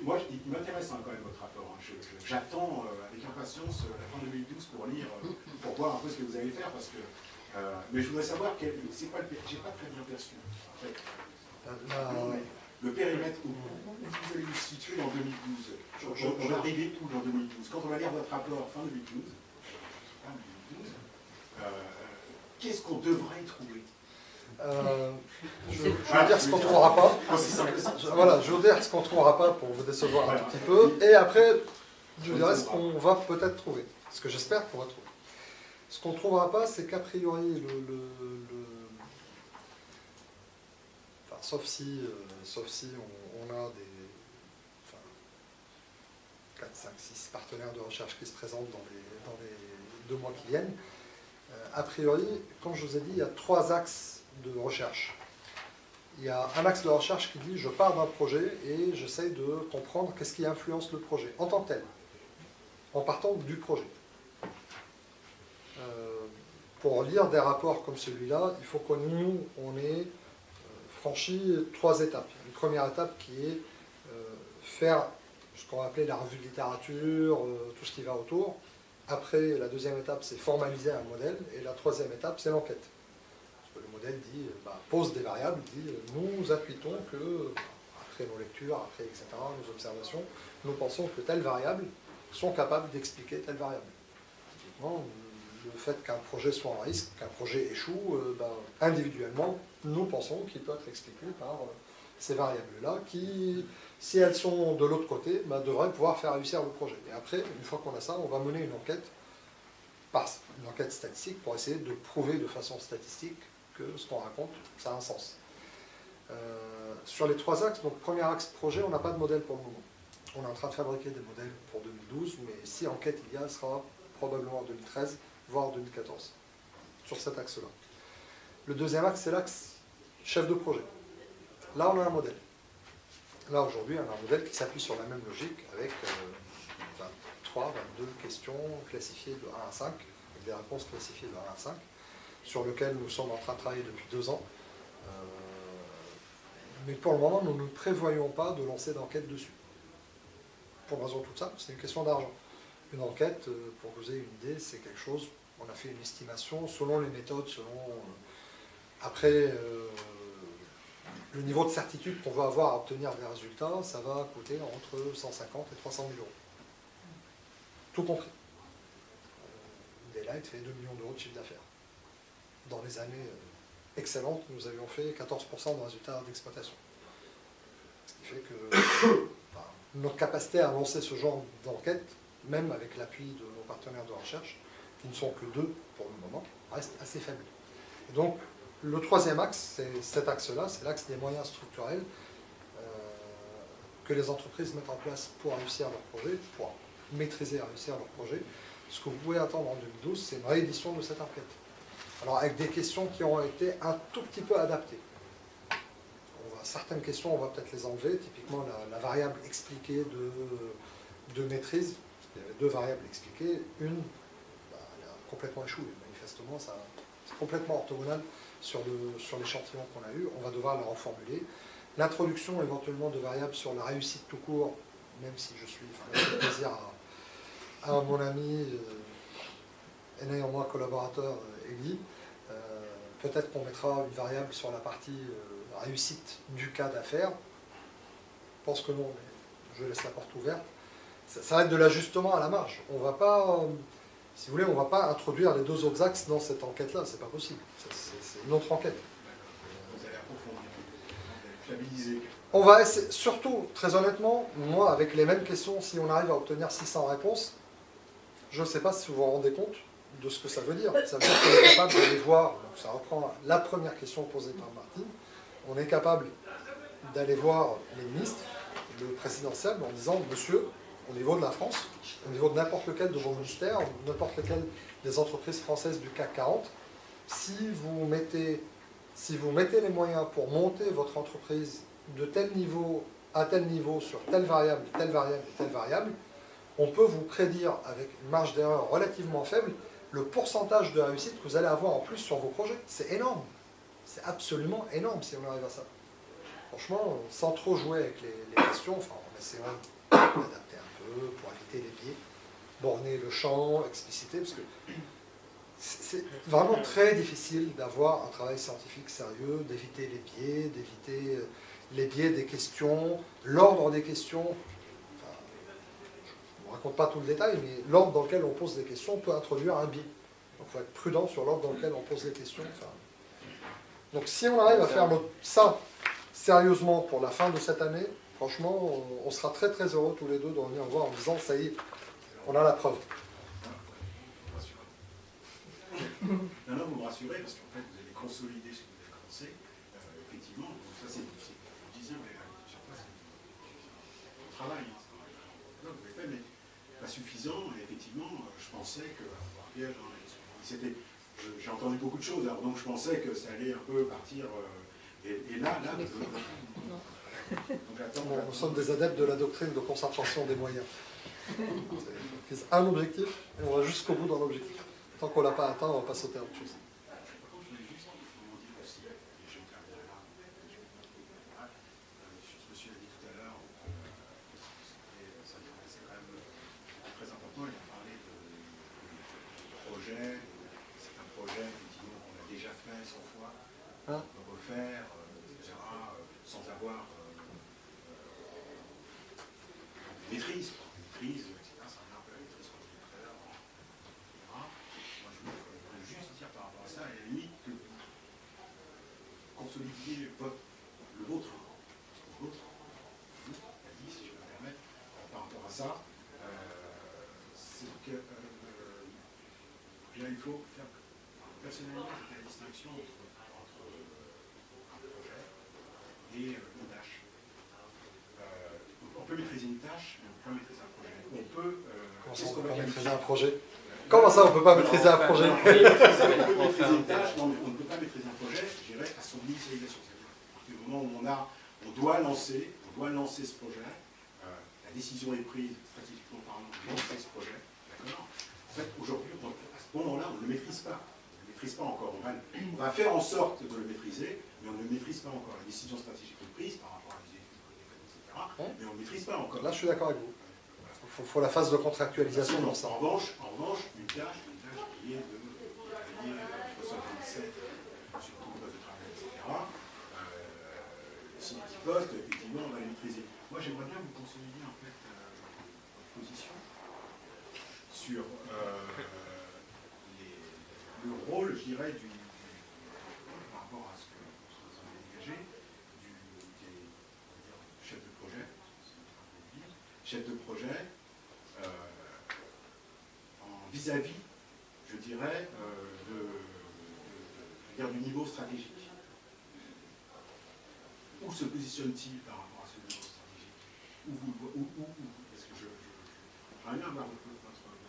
moi, il m'intéresse quand même votre rapport. Hein. J'attends avec impatience la fin 2012 pour lire, pour voir un peu ce que vous allez faire, parce que. Mais je voudrais savoir, c'est quoi le périmètre. J'ai pas très bien perçu. En fait. Le périmètre où vous allez vous situer en 2012. On va arriver où dans 2012? Quand on va lire votre rapport fin 2012, qu'est-ce qu'on devrait y trouver? Je veux dire ce qu'on ne trouvera pas. Voilà, je veux dire ce qu'on ne trouvera pas pour vous décevoir un tout petit peu. Et après, je dirais ce qu'on va peut-être trouver. Ce que j'espère qu'on va trouver. Ce qu'on ne trouvera pas, c'est qu'a priori, enfin, sauf si on a des 4, 5, 6 partenaires de recherche qui se présentent dans les 2 mois qui viennent, a priori, comme je vous ai dit, il y a 3 axes de recherche. Il y a un axe de recherche qui dit je pars d'un projet et j'essaye de comprendre qu'est-ce qui influence le projet en tant que tel, en partant du projet. Pour lire des rapports comme celui-là, il faut que nous, on ait franchi 3 étapes. Une première étape qui est faire ce qu'on va appeler la revue de littérature, tout ce qui va autour. Après, la deuxième étape, c'est formaliser un modèle. Et la troisième étape, c'est l'enquête. Parce que le modèle dit, pose des variables, dit, nous appuitons que, après nos lectures, après, etc., nos observations, nous pensons que telles variables sont capables d'expliquer telle variable. Typiquement, le fait qu'un projet soit en risque, qu'un projet échoue, individuellement, nous pensons qu'il peut être expliqué par ces variables-là, qui, si elles sont de l'autre côté, devraient pouvoir faire réussir le projet. Et après, une fois qu'on a ça, on va mener une enquête statistique, pour essayer de prouver de façon statistique que ce qu'on raconte, ça a un sens. Sur les 3 axes, donc premier axe projet, on n'a pas de modèle pour le moment. On est en train de fabriquer des modèles pour 2012, mais si enquête il y a, ce sera probablement en 2013, voire en 2014, sur cet axe-là. Le deuxième axe, c'est l'axe chef de projet. Là, on a un modèle. Là, aujourd'hui, on a un modèle qui s'appuie sur la même logique, avec 22 questions classifiées de 1 à 5, avec des réponses classifiées de 1 à 5, sur lequel nous sommes en train de travailler depuis 2 ans. Mais pour le moment, nous ne prévoyons pas de lancer d'enquête dessus. Pour raison toute simple, c'est une question d'argent. Une enquête, pour que vous ayez une idée, c'est quelque chose, on a fait une estimation selon les méthodes, après, le niveau de certitude qu'on va avoir à obtenir des résultats, ça va coûter entre 150 et 300 000 euros. Tout compris. Daylight fait 2 millions d'euros de chiffre d'affaires. Dans les années excellentes, nous avions fait 14% de résultats d'exploitation. Ce qui fait que notre capacité à lancer ce genre d'enquête, même avec l'appui de nos partenaires de recherche, qui ne sont que 2 pour le moment, reste assez faible. Et donc, le troisième axe, c'est cet axe-là, c'est l'axe des moyens structurels que les entreprises mettent en place pour réussir leur projet, pour maîtriser et réussir leur projet. Ce que vous pouvez attendre en 2012, c'est une réédition de cette enquête. Alors, avec des questions qui ont été un tout petit peu adaptées. Certaines questions, on va peut-être les enlever, typiquement la variable expliquée de maîtrise. Il y avait 2 variables expliquées, une, elle a complètement échoué, manifestement, c'est complètement orthogonal sur l'échantillon qu'on a eu, on va devoir la reformuler. L'introduction éventuellement de variables sur la réussite tout court, même si je fais plaisir à mon ami et néanmoins collaborateur Elie, peut-être qu'on mettra une variable sur la partie réussite du cas d'affaires. Je pense que non, mais je laisse la porte ouverte. Ça va être de l'ajustement à la marge. On va pas, si vous voulez, on ne va pas introduire les 2 autres axes dans cette enquête-là, c'est pas possible. C'est une autre enquête. Vous allez approfondir, vous allez fiabiliser. On va essayer, surtout, très honnêtement, moi, avec les mêmes questions, si on arrive à obtenir 600 réponses, je ne sais pas si vous vous rendez compte de ce que ça veut dire. Ça veut dire qu'on est capable d'aller voir, donc ça reprend la première question posée par Martine, on est capable d'aller voir les ministres, le présidentiel, en disant « Monsieur, au niveau de la France, au niveau de n'importe lequel de vos ministères, n'importe lequel des entreprises françaises du CAC 40, si vous mettez les moyens pour monter votre entreprise de tel niveau à tel niveau sur telle variable, telle variable et telle variable, on peut vous prédire avec une marge d'erreur relativement faible le pourcentage de réussite que vous allez avoir en plus sur vos projets. C'est énorme. C'est absolument énorme si on arrive à ça. Franchement, sans trop jouer avec les questions, enfin, on essaie d'adapter un peu pour éviter les biais, borner le champ, expliciter, parce que c'est vraiment très difficile d'avoir un travail scientifique sérieux, d'éviter les biais, d'éviter les biais des questions, l'ordre des questions. Enfin, je ne vous raconte pas tout le détail, mais l'ordre dans lequel on pose des questions peut introduire un biais. Donc il faut être prudent sur l'ordre dans lequel on pose les questions. Enfin, donc si on arrive à faire ça sérieusement pour la fin de cette année, franchement, on sera très très heureux tous les deux de revenir voir en disant, ça y est, on a la preuve. Non, vous me rassurez, parce qu'en fait, vous avez consolidé ce que vous avez commencé. Effectivement, donc ça, c'est, je disais, chaque fois, c'est un travail. Vous avez fait, mais pas suffisant. Et effectivement, je pensais que, j'ai entendu beaucoup de choses, alors donc je pensais que ça allait un peu partir. Et là, donc, attends, nous sommes des adeptes de la doctrine de concentration des moyens. C'est un objectif, et on va jusqu'au bout dans l'objectif. Tant qu'on ne l'a pas atteint, on ne va pas sauter à autre chose. Par contre, je voulais juste vous dire aussi, et je me suis dit tout à l'heure, ça me paraissait quand même très important, il a parlé de projet, c'est un projet effectivement qu'on a déjà fait 100 fois, on peut refaire, etc., sans avoir maîtrise, etc., ça revient un peu à la maîtrise qu'on dit tout à l'heure. Moi, je voulais juste dire par rapport à ça, à la limite, que vous consolidiez le vôtre, la vie, si je peux me permettre, par rapport à ça, c'est que là, il faut faire, personnellement, je fais la distinction entre un projet et une tâche. On peut maîtriser une tâche, mais on peut pas maîtriser un projet. On peut... Comment ça, on peut pas maîtriser un projet? Comment ça, on ne peut pas maîtriser un projet? On peut maîtriser une tâche, non, mais on ne peut pas maîtriser un projet, je dirais, à son initialisation. C'est-à-dire, à partir du moment où on doit lancer ce projet, la décision est prise, stratégiquement parlant, de lancer ce projet, d'accord? En fait, aujourd'hui, à ce moment-là, on ne le maîtrise pas. On ne le maîtrise pas encore. On va faire en sorte de le maîtriser, mais on ne le maîtrise pas encore. La décision stratégique est prise par rapport à des études, etc., mais on ne le maîtrise pas encore. Là, je suis d'accord avec vous. Il faut la phase de contractualisation dans ça. En revanche, une tâche qui est de travailler 77 sur tout le poste de travail, etc. Si les petits postes, effectivement, on va les maîtriser. Moi, j'aimerais bien vous consolider en fait votre position sur le rôle, je dirais, par rapport à ce que vous avez dégagé, des chefs de projet, vis-à-vis, je dirais, du niveau stratégique. Où se positionne-t-il par rapport à ce niveau stratégique? Parce que j'aimerais bien avoir votre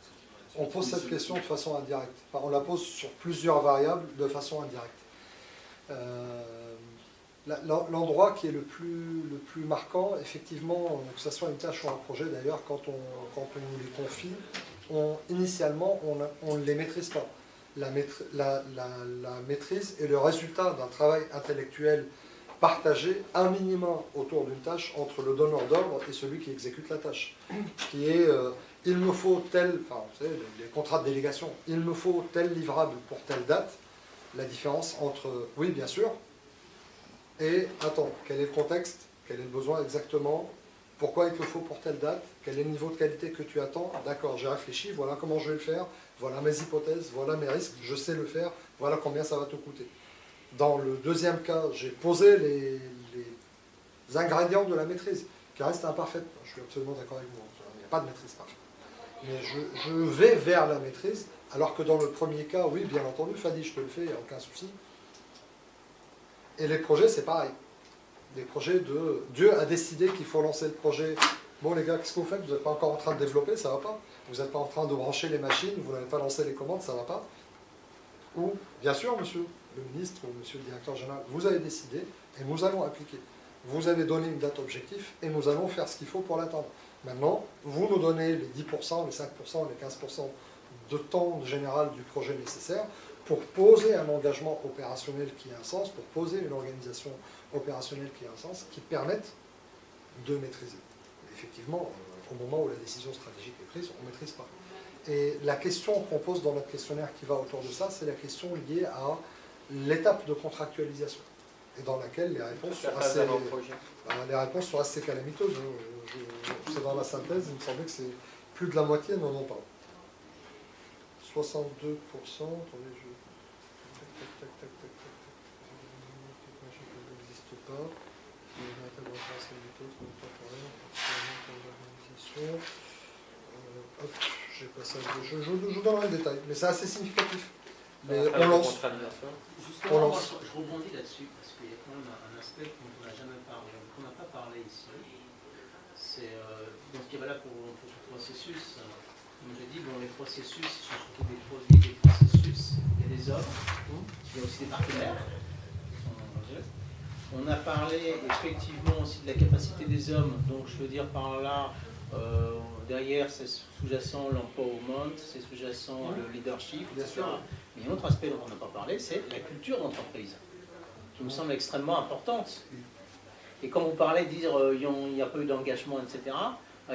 sentiment. On pose cette question de façon indirecte. Enfin, on la pose sur plusieurs variables de façon indirecte. L'endroit qui est le plus marquant, effectivement, que ce soit une tâche ou un projet d'ailleurs, quand on nous les confie, initialement, on ne les maîtrise pas. La maîtrise est le résultat d'un travail intellectuel partagé, un minimum autour d'une tâche, entre le donneur d'ordre et celui qui exécute la tâche. Qui est, il me faut tel, enfin, vous savez, les contrats de délégation, il me faut tel livrable pour telle date. La différence entre, oui, bien sûr, et attends, quel est le contexte, quel est le besoin exactement, pourquoi il te faut pour telle date, quel est le niveau de qualité que tu attends, d'accord, j'ai réfléchi, voilà comment je vais le faire, voilà mes hypothèses, voilà mes risques, je sais le faire, voilà combien ça va te coûter. Dans le deuxième cas, j'ai posé les ingrédients de la maîtrise, qui restent imparfaite. Je suis absolument d'accord avec vous, il n'y a pas de maîtrise parfaite. Mais je vais vers la maîtrise, alors que dans le premier cas, oui, bien entendu, Fadi, je te le fais, il n'y a aucun souci. Et les projets, c'est pareil. Des projets de... Dieu a décidé qu'il faut lancer le projet. Bon les gars, qu'est-ce que vous faites? Vous n'êtes pas encore en train de développer, ça ne va pas. Vous n'êtes pas en train de brancher les machines, vous n'avez pas lancé les commandes, ça ne va pas. Ou, bien sûr, monsieur le ministre ou monsieur le directeur général, vous avez décidé et nous allons appliquer. Vous avez donné une date objectif et nous allons faire ce qu'il faut pour l'atteindre. Maintenant, vous nous donnez les 10%, les 5%, les 15% de temps général du projet nécessaire pour poser un engagement opérationnel qui a un sens, pour poser une organisation opérationnelle qui a un sens, qui permette de maîtriser. effectivement, au moment où la décision stratégique est prise, on ne maîtrise pas. Et la question qu'on pose dans notre questionnaire qui va autour de ça, c'est la question liée à l'étape de contractualisation, et dans laquelle les réponses sont assez calamiteuses. C'est dans la synthèse, il me semblait que c'est plus de la moitié n'en ont pas. 62%, attendez, tac, n'existe pas. Hop, j'ai pas ça. Je vous donnerai le détail, mais c'est assez significatif. Mais on lance. Justement, moi, je rebondis là-dessus, parce qu'il y a quand même un aspect dont on n'a jamais parlé, qu'on n'a pas parlé ici. C'est donc ce qui est valable pour le processus. Comme je dis, bon, les processus sont surtout des produits, des processus. Il y a des hommes, il y a aussi des partenaires. On a parlé effectivement aussi de la capacité des hommes, donc je veux dire par là, derrière c'est sous-jacent l'empowerment, c'est sous-jacent le leadership, etc. Mais un autre aspect dont on n'a pas parlé, c'est la culture d'entreprise, qui me semble extrêmement importante. Et quand vous parlez de dire il n'y a pas eu d'engagement, etc.,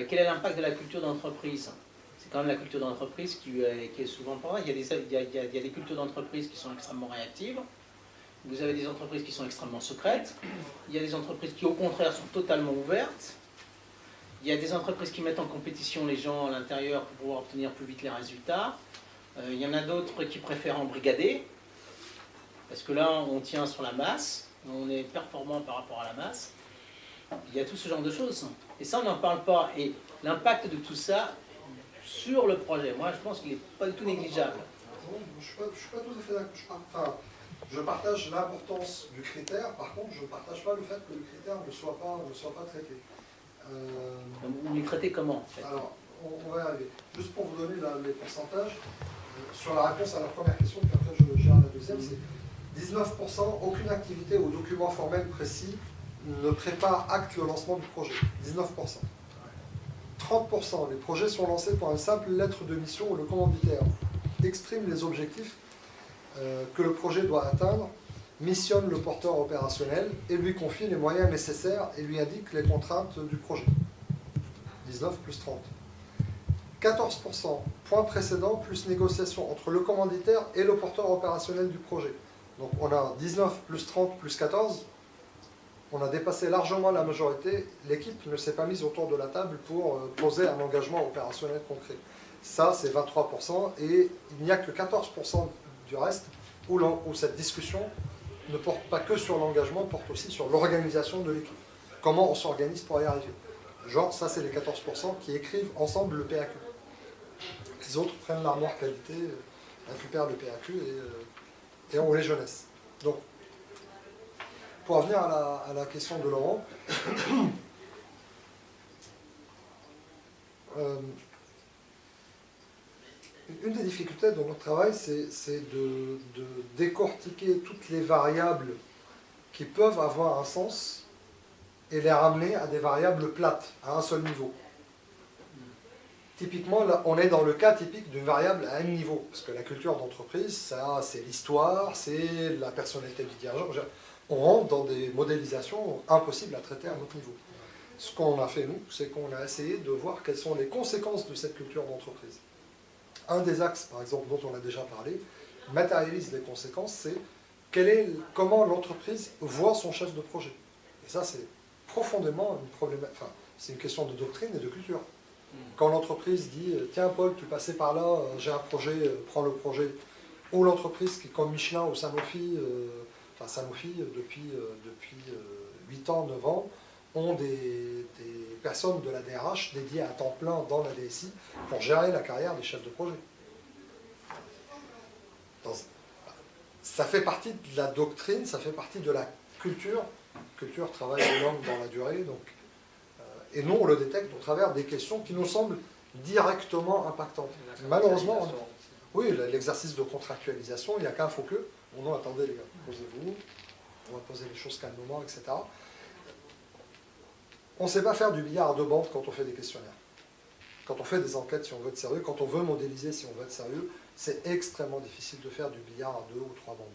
quel est l'impact de la culture d'entreprise? C'est quand même la culture d'entreprise qui est souvent pas là. Il y a des cultures d'entreprise qui sont extrêmement réactives. Vous avez des entreprises qui sont extrêmement secrètes. Il y a des entreprises qui, au contraire, sont totalement ouvertes. Il y a des entreprises qui mettent en compétition les gens à l'intérieur pour pouvoir obtenir plus vite les résultats. Il y en a d'autres qui préfèrent embrigader, parce que là, on tient sur la masse, on est performant par rapport à la masse. Il y a tout ce genre de choses. Et ça, on n'en parle pas. Et l'impact de tout ça sur le projet, moi, je pense qu'il n'est pas du tout négligeable. Je ne suis pas tout à fait d'accord. Je partage l'importance du critère, par contre, je ne partage pas le fait que le critère ne soit pas traité. Vous les traitez comment, en fait? Alors, on va y arriver. Juste pour vous donner les pourcentages, sur la réponse à la première question, puis après je gère la deuxième, c'est 19%, aucune activité ou document formel précis ne prépare acte le lancement du projet. 19%. 30%, les projets sont lancés pour une simple lettre de mission où le commanditaire exprime les objectifs que le projet doit atteindre, missionne le porteur opérationnel et lui confie les moyens nécessaires et lui indique les contraintes du projet. 19 plus 30. 14%, point précédent plus négociation entre le commanditaire et le porteur opérationnel du projet. Donc on a 19 plus 30 plus 14, on a dépassé largement la majorité, l'équipe ne s'est pas mise autour de la table pour poser un engagement opérationnel concret. Ça c'est 23% et il n'y a que 14% du reste où cette discussion ne porte pas que sur l'engagement, porte aussi sur l'organisation de l'équipe. Comment on s'organise pour y arriver. Genre, ça c'est les 14% qui écrivent ensemble le PAQ. Les autres prennent l'armoire qualité, récupèrent le PAQ et on les jeunesse. Donc, pour revenir à la question de Laurent, une des difficultés de notre travail, c'est de décortiquer toutes les variables qui peuvent avoir un sens et les ramener à des variables plates, à un seul niveau. Typiquement, là, on est dans le cas typique d'une variable à un niveau, parce que la culture d'entreprise, ça, c'est l'histoire, c'est la personnalité du dirigeant. On rentre dans des modélisations impossibles à traiter à notre niveau. Ce qu'on a fait, nous, c'est qu'on a essayé de voir quelles sont les conséquences de cette culture d'entreprise. Un des axes, par exemple, dont on a déjà parlé, matérialise les conséquences, c'est comment l'entreprise voit son chef de projet. Et ça, c'est profondément une problématique. Enfin, c'est une question de doctrine et de culture. Quand l'entreprise dit « Tiens, Paul, tu passais par là, j'ai un projet, prends le projet », ou l'entreprise qui, comme Michelin ou Sanofi, Sanofi, depuis 8 ans, 9 ans, ont des personnes de la DRH dédiées à temps plein dans la DSI pour gérer la carrière des chefs de projet. Ça fait partie de la doctrine, ça fait partie de la culture. Culture, travail de l'homme dans la durée. Donc, et nous, on le détecte au travers des questions qui nous semblent directement impactantes. Malheureusement, oui, l'exercice de contractualisation, il n'y a qu'un faut que. Bon, non, attendez les gars, posez-vous, on va poser les choses calmement, etc. On ne sait pas faire du billard à deux bandes quand on fait des questionnaires. Quand on fait des enquêtes, si on veut être sérieux, quand on veut modéliser, si on veut être sérieux, c'est extrêmement difficile de faire du billard à deux ou trois bandes.